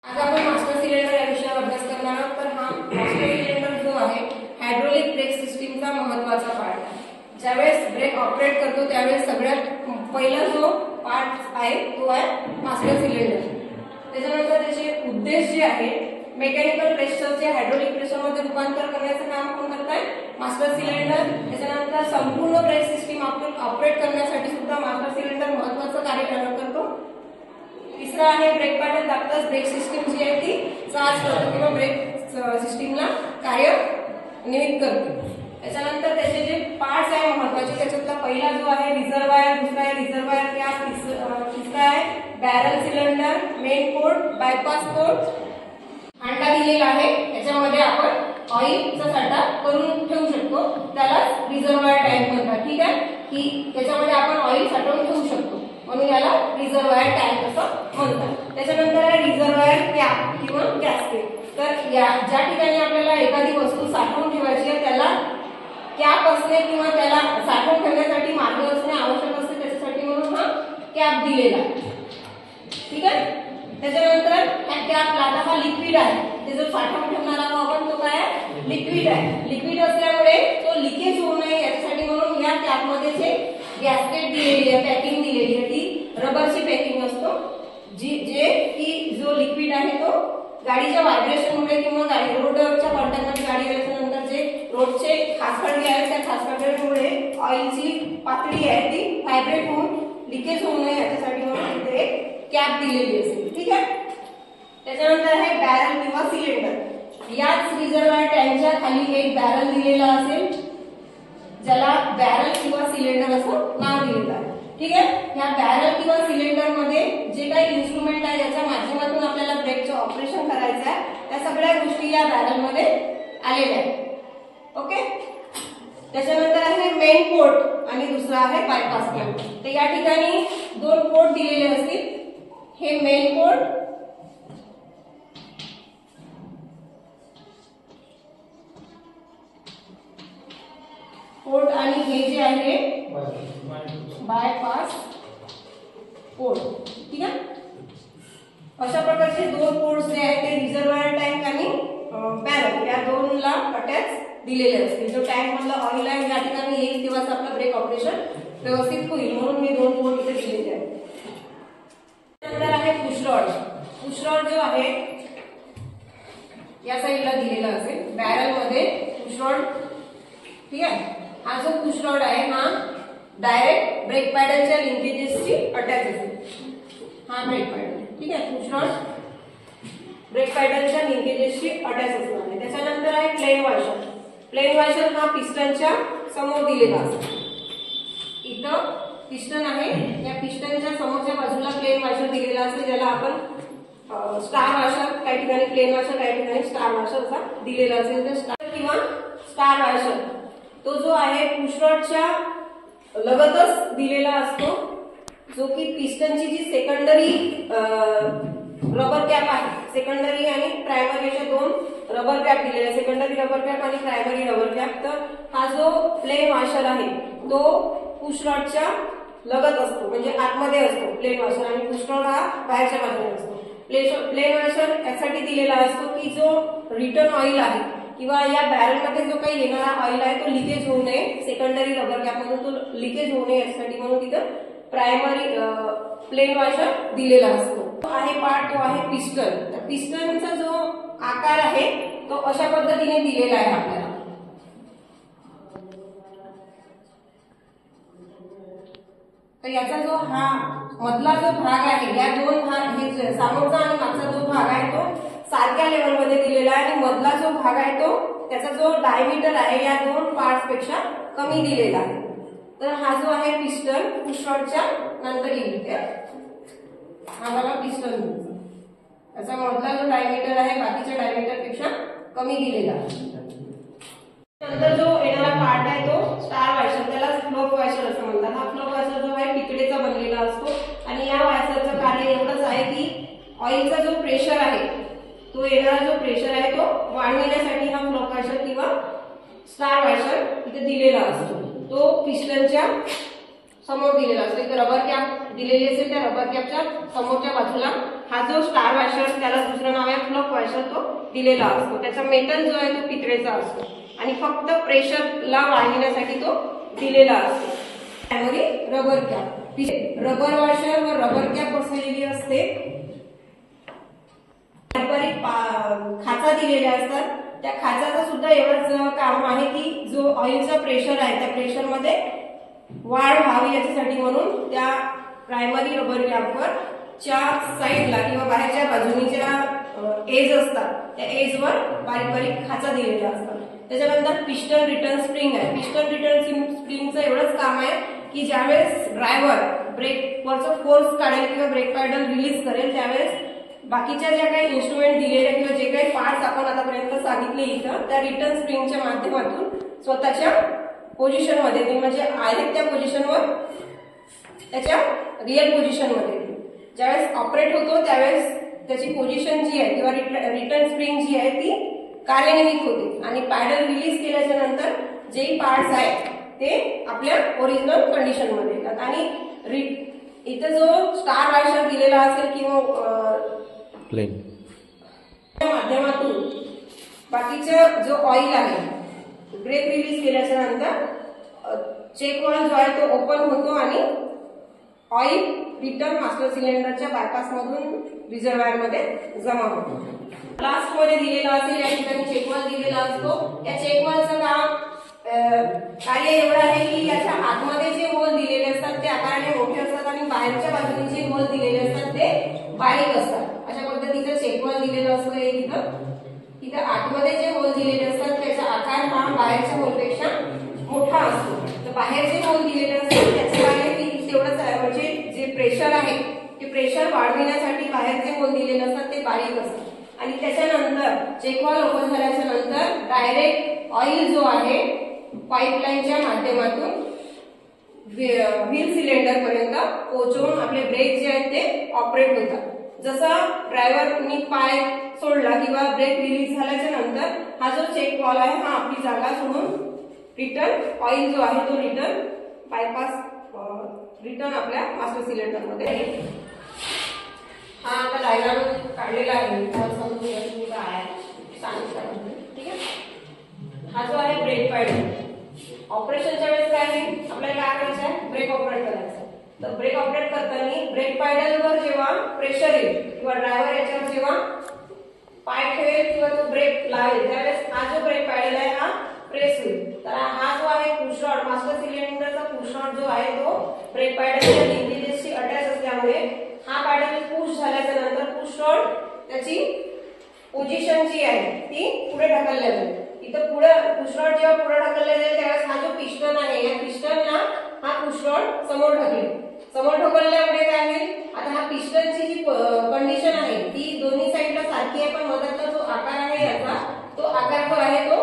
आज आपण master cylinder या विषयावर अभ्यास करणार आहोत। तर हा मास्टर सिलेंडर जो आहे हायड्रोलिक ब्रेक सिस्टीमचा महत्त्वाचा पार्ट आहे। ज्यावेळेस ब्रेक ऑपरेट करतो त्यावेळेस सगळ्यात पहिला जो पार्ट आहे तो आहे मास्टर सिलेंडर। त्याच्यानंतर त्याचे उद्देश जे आहे मेकॅनिकल प्रेशरचे हायड्रोलिक प्रेशरमध्ये रूपांतर करण्याचं काम कोण करताय? Master cylinder. त्याच्यानंतर संपूर्ण ब्रेक सिस्टीम ऑपरेट करण्यासाठी सुद्धा मास्टर सिलेंडर महत्त्वाचं कार्य करतो। तिसरा आहे ब्रेक पॅडल दाबताच ब्रेक सिस्टीम जी आहे ती चार्ज करते किंवा ब्रेक सिस्टीमला कार्यान्वित करते। त्याच्यानंतर त्याचे जे पार्ट्स आहे महत्त्वाचे त्याच्यातला पहिला जो आहे रिझर्वायर, दुसरा आहे रिझर्वायर कॅप, तिसरा आहे barrel cylinder, main port, bypass port, हांडा दिलेला आहे। त्याच्यामध्ये आपण ऑइलचा साठा करून ठेवू शकतो, त्यालाच रिझर्वायर टँक म्हणतात। ठीक आहे, की त्याच्यामध्ये आपण ऑइल साठवून ठेवू शकतो म्हणून याला रिझर्वायर टँक असं म्हणतात। त्याच्यानंतर आहे रिझर्वायर कॅप किंवा गॅस्केट। तर या ज्या ठिकाणी आपल्याला एखादी वस्तू साठवून ठेवायची आहे त्याला कॅप असणे किंवा त्याला साठवून ठेवण्यासाठी मार्ग असणे आवश्यक असते, त्याच्यासाठी म्हणून हा कॅप दिलेला आहे। ठीक आहे, त्याच्यानंतर ह्या कॅपला आता हा लिक्विड आहे, ते जो साठवून ठेवणार आहोत आपण तो काय आहे? लिक्विड आहे। लिक्विड असल्यामुळे तो लिकेज होऊ नये याच्यासाठी म्हणून या कॅपमध्ये जे गॅस्केट दिलेली आहे, पॅकिंग दिलेली आहे ती रबरची पॅकिंग असतो, जे की जो लिक्विड आहे तो गाडीच्या व्हायब्रेशनमुळे किंवा गाडी रोडच्या कॉन्टॅक्टमध्ये गाडी आल्यानंतर जे रोडचे खासखळगे आहेत त्या खासखळग्यामुळे ऑइलची पातळी आहे ती व्हायब्रेट होऊन लिकेज होऊ नये याच्यासाठी म्हणून इथे एक कॅप दिलेली असेल। ठीक आहे, त्याच्यानंतर आहे बॅरल किंवा सिलेंडर। याच रिझर्वायर टँकच्या खाली एक बॅरल दिलेला असेल ज्याला बॅरल किंवा सिलेंडर असं नाव दिलेलं आहे। ठीक आहे, या बॅरल किंवा सिलेंडर मध्ये जे काही इन्स्ट्रुमेंट आहे ज्याच्या माध्यमातून आपल्याला ब्रेकचं ऑपरेशन करायचं आहे त्या सगळ्या गोष्टी या बॅरल मध्ये आलेल्या आहेत। ओके, त्याच्यानंतर आहे मेन पोर्ट आणि दुसरा आहे बायपास पोर्ट। तर या ठिकाणी दोन पोर्ट दिलेले असतील, हे मेन पोर्ट आणि हे जे आहे बायपास पोर्ट। ठीक आहे, अशा प्रकारचे दोन पोर्ट्स जे आहेत ते रिझर्वायर टँक आणि बॅरल या दोनला अटॅच दिलेले असतील। जो टँक मधला ऑइल आहे या ठिकाणी येईल तेव्हाच आपलं ब्रेक ऑपरेशन व्यवस्थित होईल म्हणून मी दोन पोर्ट इथे दिलेले आहेत। त्यानंतर आहे पुशरॉड। पुशरॉड जो आहे या साईडला दिलेला असेल बॅरल मध्ये पुशरॉड। ठीक आहे, हा जो पुशरॉड आहे हा डायरेक्ट ब्रेक पॅडलच्या लिंकेजेसची अटॅच असेल। हा ब्रेक पॅडल, ठीक आहे, पुशरॉड ब्रेक पॅडलच्या लिंकेजेसची अटॅच असणार आहे। त्याच्यानंतर आहे प्लेन वॉशर। प्लेन वॉशर हा पिस्टनच्या समोर दिलेला असेल। इथं पिस्टन आहे, या पिस्टनच्या समोरच्या बाजूला प्लेन वॉशर दिलेला असेल ज्याला आपण स्टार वॉशर, काही ठिकाणी प्लेन वॉशर, काही ठिकाणी स्टार वॉशर असा दिलेला असेल। तर स्टार किंवा स्टार वॉशर तो जो आहे पुशरॉडच्या लगतच दिलेला असतो, जो की पिस्टनची जी सेकंडरी रबर कॅप आहे, सेकंडरी आणि प्रायमरी अशा दोन रबर कॅप दिलेले, सेकंडरी रबर कॅप आणि प्रायमरी रबर कॅप। तर हा जो प्लेन वॉशर आहे तो पुशरॉडच्या लगत असतो, म्हणजे आतमध्ये असतो प्लेन वॉशर, आणि पुशरॉड हा बाहेरच्या बाजूने असतो। प्लेन वॉशर यासाठी दिलेला असतो की जो रिटर्न ऑइल आहे किंवा या बॅरलमध्ये जो काही येणारा ऑइल आहे तो लिकेज होऊ नये, सेकंडरी रबर कॅप मधून तो लिकेज होऊ नये यासाठी म्हणून तिथं प्रायमरी प्लेन वॉशर दिलेला असतो। तो आहे पार्ट, तो आहे पिस्टन। तर पिस्टनचा जो आकार आहे तो अशा पद्धतीने दिलेला आहे आपल्याला। तर याचा जो हा मधला जो भाग आहे, या दोन भाग, हे समोरचा आणि मागचा जो भाग आहे तो सारख्या लेवलमध्ये दिलेला आहे आणि मधला जो भाग आहे तो त्याचा जो डायमीटर आहे या दोन पार्ट्स पेक्षा कमी दिलेला आहे। तर हा जो आहे पिस्टन पुशरॉडच्या नंतर येईल, हा मला पिस्टन त्याचा मधला जो डायमीटर आहे बाकीच्या डायमीटर पेक्षा कमी दिलेला आहे। नंतर जो येणारा पार्ट आहे तो स्टार वॉशर, त्याला फ्लोप वॉशर असं म्हणतात। हा फ्लोप वॉशर जो आहे पितळेचा बनलेला असतो आणि या वॉशरचं कार्य एवढंच आहे की ऑइलचा जो प्रेशर आहे तो येणारा जो प्रेशर आहे तो वाढविण्यासाठी हा फ्लोप वॉशर किंवा स्टार वॉशर इथे दिलेला असतो। तो पिस्टनच्या समोर दिलेला असतो। इथे रबर कॅप दिलेली असेल, त्या रबर कॅपच्या समोरच्या बाजूला हा जो स्टार वॉशर त्याला दुसरं नाव आहे फ्लफ वॉशर तो दिलेला असतो. त्याचा मेटल जो आहे तो पितळेचा असतो आणि फक्त प्रेशरला वाढविण्यासाठी तो दिलेला असतो. त्यामध्ये रबर कॅप, रबर वॉशर व रबर कॅप बसवलेली असते. खाचा दिलेल्या असतात. त्या खाचाचं सुद्धा एवढंच काम आहे की जो ऑइलचा प्रेशर आहे त्या प्रेशरमध्ये वाढ व्हावी याच्यासाठी म्हणून त्या प्रायमरी रबर कॅपवर च्या साईडला किंवा बाहेरच्या बाजूनी ज्या एज असतात त्या एजवर बारीक बारीक खाचा दिलेल्या असतात. त्याच्यानंतर पिस्टन रिटर्न स्प्रिंग आहे. पिस्टन रिटर्न स्प्रिंगचं एवढंच काम आहे की ज्यावेळेस ड्रायव्हर ब्रेकवरचा फोर्स काढेल किंवा ब्रेक पॅडल रिलीज करेल त्यावेळेस बाकीच्या ज्या काही इन्स्ट्रुमेंट दिलेल्या किंवा जे काही पार्ट्स आपण आतापर्यंत सांगितले इथं त्या रिटर्न स्प्रिंगच्या माध्यमातून स्वतःच्या पोझिशन मध्ये म्हणजे आहेत त्या पोझिशनवर त्याच्या रिअल पोझिशन मध्ये ज्यावेळेस ऑपरेट होतो त्यावेळेस त्याची पोझिशन जी आहे किंवा रिटर्न स्प्रिंग जी आहे ती कार्यान्वित होते आणि पॅडल रिलीज केल्याच्या नंतर जे पार्ट्स आहेत ते आपल्या ओरिजिनल कंडिशन मध्ये येतात. आणि इथं जो स्टार वॉशर दिलेला असेल किंवा प्लेन माध्यमातून बाकीचं जो ऑइल आहे ब्रेक रिलीज केल्याच्या नंतर चेक वॉल्व जो आहे तो ओपन होतो आणि ऑइल रिटर्न मास्टर सिलेंडरच्या बायपास मधून रिझर्वायर मध्ये जमा होतो. लास्ट मध्ये दिलेला असेल या ठिकाणी चेक वॉल्व दिलेला असतो. या चेक वॉल्वचं काम कार्य एवढं आहे की याच्या आतमध्ये जे होल दिलेले असतात ते आकाराने मोठे असतात आणि बाहेरच्या बाजूने जे होल दिलेले असतात ते बारीक असतात. अशा पद्धतीचं चेक वॉल्व दिलेलं असतं. इथं आतमध्ये जे होल दिलेले असतात त्याचा आकार हा बाहेरच्या होलपेक्षा मोठा असतो. तर बाहेर जे होल दिलेले असतात त्याचं कार्य तेवढंच आहे म्हणजे जे प्रेशर आहे ते प्रेशर वाढविण्यासाठी बाहेर जे होल दिलेले असतात ते बारीक असतात. आणि त्याच्यानंतर चेक वॉल्व ओपन झाल्याच्या नंतर डायरेक्ट ऑइल जो आहे पाईपलाईनच्या माध्यमातून व्हील सिलेंडर पर्यंत पोहोचवून आपले ब्रेक जे आहेत ते ऑपरेट होतात. जसं ड्रायव्हरनी पाय सोडला किंवा ब्रेक रिलीज झाल्याच्या नंतर हा जो चेक वॉल्व आहे हा आपली जागा सोडून रिटर्न ऑइल जो आहे तो रिटर्न बायपास रिटर्न आपल्या मास्टर सिलेंडर मध्ये. हा आता डायग्राम काढलेला आहे ठीक आहे. हा जो आहे ब्रेक पॅडल ऑपरेशनच्या वेळेस काय आहे आपल्याला काय करायचं आहे ब्रेक ऑपरेट करायचं आहे. तर ब्रेक ऑपरेट करताना ब्रेक पॅडलवर जेव्हा प्रेशर येईल किंवा ड्रायव्हर याच्यावर जेव्हा पाय ठेवेल किंवा तो ब्रेक लावेल त्यावेळेस हा जो ब्रेक पॅडल आहे हा प्रेस होईल. तर हा जो आहे पुश रॉड मास्टर सिलेंडरचा पुश रॉड जो आहे तो ब्रेक पॅडलच्या लिंकेजेसशी अटॅच असल्यामुळे हा पॅडल पुश झाल्याच्या नंतर पुश रॉड त्याची पोझिशन जी आहे ती पुढे ढकलल्या जाईल. इथं पुढे पुश रॉड जेव्हा पुढे ढकलल्या जाईल त्यावेळेस हा जो पिस्टन आहे या पिस्टनला हा पुश रॉड समोर ढकलेल. समोर ढकलल्यामुळे काय होईल आता हा पिस्टनची जी कंडिशन आहे ती दोन्ही साईडला सारखी आहे पण मधातला जो आकार आहे याचा तो आकार जो आहे तो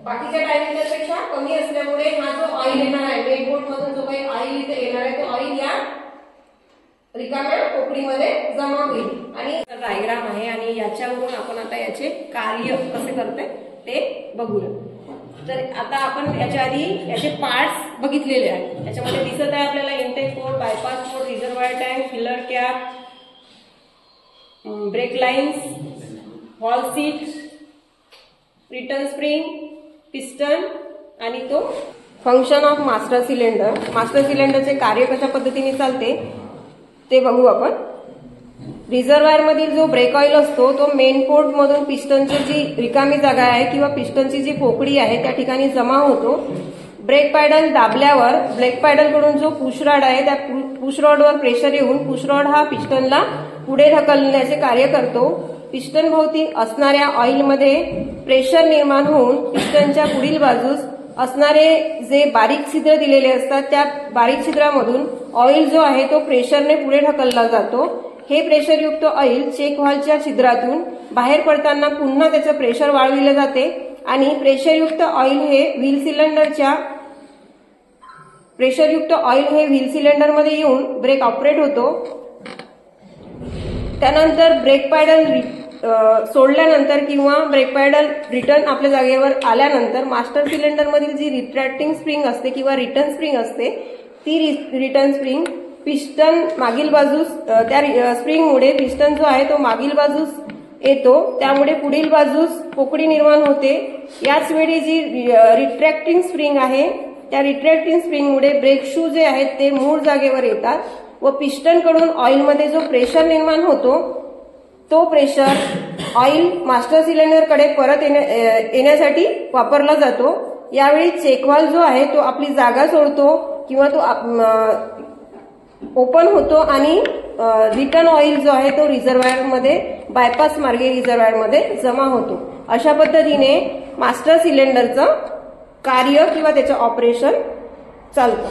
बाकीच्या डायमेन्शनपेक्षा कमी असल्यामुळे हा जो ऑइल येणार आहे मेन बोट मधून जो काही ऑइल इथे येणार आहे तो ऑइल या रिकाम्या पोकळीमध्ये जमा होईल. आणि डायग्राम आहे आणि याच्यावरून आपण आता याचे कार्य कसे करते ते बघूया. तर आता आपण याच्या आधी याचे पार्ट्स बघितलेले आहेत. याच्यामध्ये दिसत आहे आपल्याला intake port, bypass port, reservoir tank, filler cap, brake lines, hall seat, return spring, piston आणि तो function of master cylinder. Master सिलेंडरचे कार्य कशा पद्धतीने चालते ते बघू आपण. रिझर्वायर मधील जो ब्रेक ऑइल असतो तो मेन पोर्ट मधून पिस्टनची जी रिकामी जागा आहे किंवा पिस्टनची जी पोकळी आहे त्या ठिकाणी जमा होतो. ब्रेक पॅडल दाबल्यावर ब्रेक पॅडल कडून जो पुश रॉड आहे त्या पुश रॉडवर प्रेशर येऊन पुश रॉड हा पिस्टनला पुढे ढकलण्याचे कार्य करतो. पिस्टन भोवती असणाऱ्या ऑइलमध्ये प्रेशर निर्माण होऊन पिस्टनच्या पुढील बाजूस असणारे जे बारीक छिद्र दिलेले असतात त्या बारीक छिद्रामधून ऑइल जो आहे तो प्रेशरने पुढे ढकलला जातो. हे प्रेशरयुक्त ऑइल चेक व्हॉल्वच्या छिद्रातून बाहेर पडताना पुन्हा त्याचं प्रेशर वाढविले जाते आणि प्रेशरयुक्त ऑइल हे व्हील सिलेंडरमध्ये येऊन ब्रेक ऑपरेट होतो. त्यानंतर ब्रेक पॅडल सोडल्यानंतर किंवा ब्रेक पॅडल रिटर्न आपल्या जागेवर आल्यानंतर मास्टर सिलेंडरमधील जी रिट्रॅक्टिंग स्प्रिंग असते किंवा रिटर्न स्प्रिंग असते ती रिटर्न स्प्रिंग पिस्टन मागील बाजूस त्या स्प्रिंगमुळे पिस्टन जो आहे तो मागील बाजूस येतो, त्यामुळे पुढील बाजूस पोकळी निर्माण होते. याच वेळी जी रिट्रॅक्टिंग स्प्रिंग आहे त्या रिट्रॅक्टिंग स्प्रिंगमुळे ब्रेक शू जे आहेत ते मूळ जागेवर येतात व पिस्टन कडून ऑइलमध्ये जो प्रेशर निर्माण होतो तो प्रेशर ऑइल मास्टर सिलेंडरकडे परत येण्यासाठी वापरला जातो. यावेळी चेकवाल जो आहे तो आपली जागा सोडतो किंवा तो ओपन होतो आणि रिटर्न ऑइल जो आहे तो रिझर्वायरमध्ये बायपास मार्गे रिझर्वायरमध्ये जमा होतो. अशा पद्धतीने मास्टर सिलेंडरचं कार्य किंवा त्याचं ऑपरेशन चालतं.